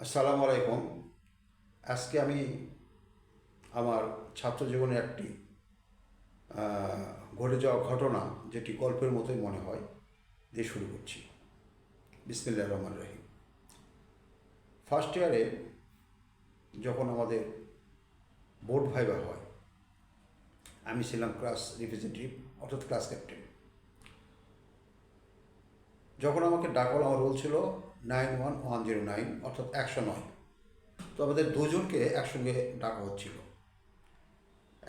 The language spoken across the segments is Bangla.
আসসালামু আলাইকুম। আজকে আমি আমার ছাত্র জীবনে একটি ঘটে যাওয়া ঘটনা, যেটি গল্পের মতোই মনে হয়, দিয়ে শুরু করছি। বিসমিল্লাহির রহমানির রহিম। ফার্স্ট ইয়ারে যখন আমাদের বোর্ড ভাইবা হয়, আমি ছিলাম ক্লাস রিপ্রেজেন্টেটিভ, অর্থাৎ ক্লাস ক্যাপ্টেন। যখন আমাকে ডাকা হলো, আমার রোল ছিল 91109, অর্থাৎ 109। তো আমাদের দুজনকে একসঙ্গে ডাকা হচ্ছিল,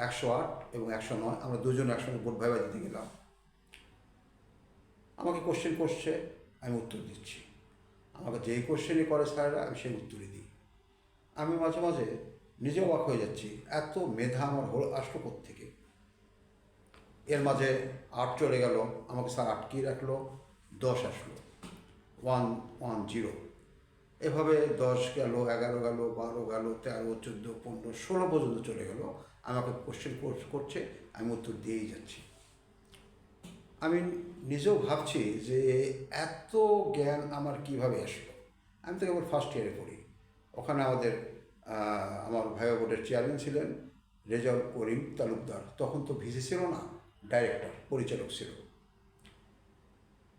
108 এবং 109। আমরা দুজন একসঙ্গে বোর্ড ভাইবা দিতে গেলাম। আমাকে কোশ্চেন করছে, আমি উত্তর দিচ্ছি। আমাকে যেই কোশ্চেনই করে স্যাররা, আমি সেই উত্তরই দিই। আমি মাঝে মাঝে নিজেও অবাক হয়ে যাচ্ছি, এত মেধা আমার আসলো কোত্থেকে। এর মাঝে 8 চলে গেল, আমাকে স্যার আটকিয়ে রাখলো, 10 আসলো, 110। এভাবে 10 গেল, 11 গেল, 12 গেল, 13, 14, 15, 16 পর্যন্ত চলে গেল। আমাকে কোশ্চেন করছে, আমি উত্তর দিয়েই যাচ্ছি। আমি নিজেও ভাবছি যে এত জ্ঞান আমার কিভাবে আসলো। আমি তো কেবল ফার্স্ট ইয়ারে পড়ি। ওখানে আমার ভাইবা বোর্ডের চেয়ারম্যান ছিলেন রেজাউল করিম তালুকদার। তখন তো ভিসি ছিল না, ডাইরেক্টর, পরিচালক ছিল।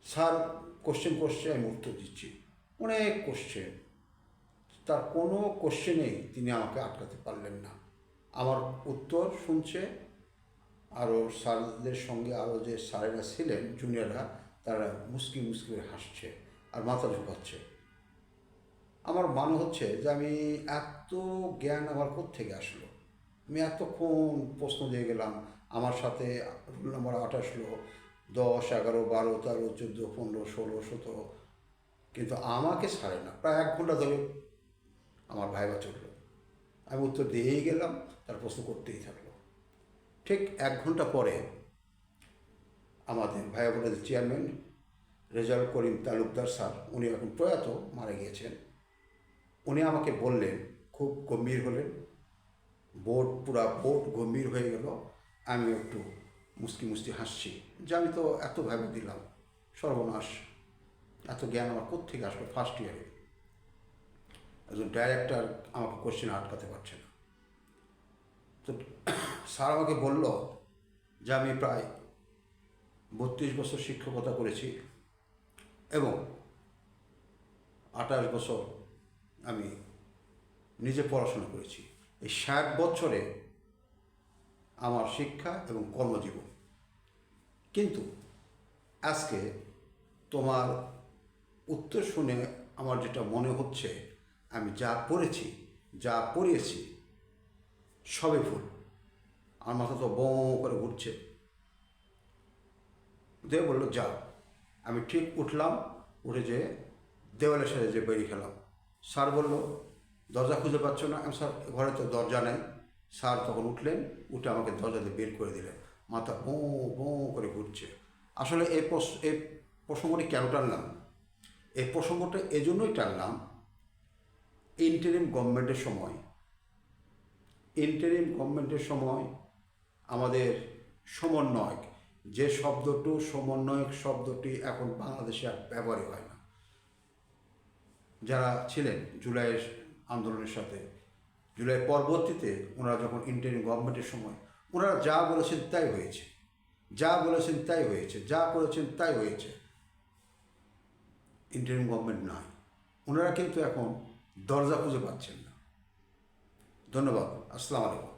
স্যার কোশ্চেন করছে, আমি উত্তর দিচ্ছি। অনেক কোশ্চেন, তার কোনো কোশ্চেনেই তিনি আমাকে আটকাতে পারলেন না। আমার উত্তর শুনছে, আরও স্যারদের সঙ্গে আরও যে স্যারেরা ছিলেন, জুনিয়ররা, তারা মুস্কি মুস্কি করে হাসছে আর মাথা ঝুঁকাচ্ছে। আমার মনে হচ্ছে যে আমি এত জ্ঞান আমার কোত্থেকে আসলো। আমি এতক্ষণ প্রশ্ন দিয়ে গেলাম, আমার সাথে রোল নম্বর 8 আসলো, 10, 11, 12, 13, 14, 15, 16, 17, কিন্তু আমাকে ছাড়ে না। প্রায় 1 ঘন্টা ধরে আমার ভাইবা চললো। আমি উত্তর দিয়েই গেলাম, তার প্রশ্ন করতেই থাকলো। ঠিক 1 ঘন্টা পরে আমাদের ভাইবা বোর্ডের চেয়ারম্যান রেজাউল করিম তালুকদার স্যার, উনি এখন প্রয়াত, মারা গিয়েছেন। উনি আমাকে বললেন, খুব গম্ভীর হলেন, পুরা বোর্ড গম্ভীর হয়ে গেল। আমি একটু মুস্কি মুস্কি হাসছি যে আমি তো এত ভাইবা দিলাম, সর্বনাশ, এত জ্ঞান আমার কোত্থেকে আসলো ফার্স্ট ইয়ারে। একজন ডাইরেক্টর আমাকে কোশ্চেন আটকাতে পারছে না। তো স্যার আমাকে বলল যে আমি প্রায় 32 বছর শিক্ষকতা করেছি এবং 28 বছর আমি নিজে পড়াশোনা করেছি। এই 60 বছরে আমার শিক্ষা এবং কর্মজীবন। কিন্তু আজকে তোমার উত্তর শুনে আমার যেটা মনে হচ্ছে, আমি যা পড়েছি, যা পড়িয়েছি, সবই ভুল। আমার মাথা তো বঁ করে ঘুরছে। দিয়ে বললো যাও। আমি ঠিক উঠলাম, উঠে যেয়ে দেওয়ালের সাথে যে বেরিয়ে খেলাম। স্যার বলল, দরজা খুঁজে পাচ্ছ না? আমি, স্যার ঘরে তো দরজা নেই। স্যার তখন উঠলেন, উঠে আমাকে দরজা দিয়ে বের করে দিলেন। মাথা বঁ বঁ করে ঘুরছে। আসলে এই প্রসঙ্গটি কেন টানলাম? এই প্রসঙ্গটা এজন্যই টানলাম, ইন্টারিম গভর্নমেন্টের সময় আমাদের সমন্বয়ক, যে সমন্বয়ক শব্দটি এখন বাংলাদেশে আর ব্যবহারই হয় না। যারা ছিলেন জুলাইয়ের আন্দোলনের সাথে, জুলাই পরবর্তীতে ওনারা যখন ইন্টারিম গভর্নমেন্টের সময়, ওনারা যা বলেছেন তাই হয়েছে, যা বলেছেন তাই হয়েছে, যা করেছেন তাই হয়েছে। ইন্টারিম গভর্নমেন্ট নয়। ওনারা কিন্তু এখন দরজা খুঁজে পাচ্ছেন না। ধন্যবাদ। আসসালামু আলাইকুম।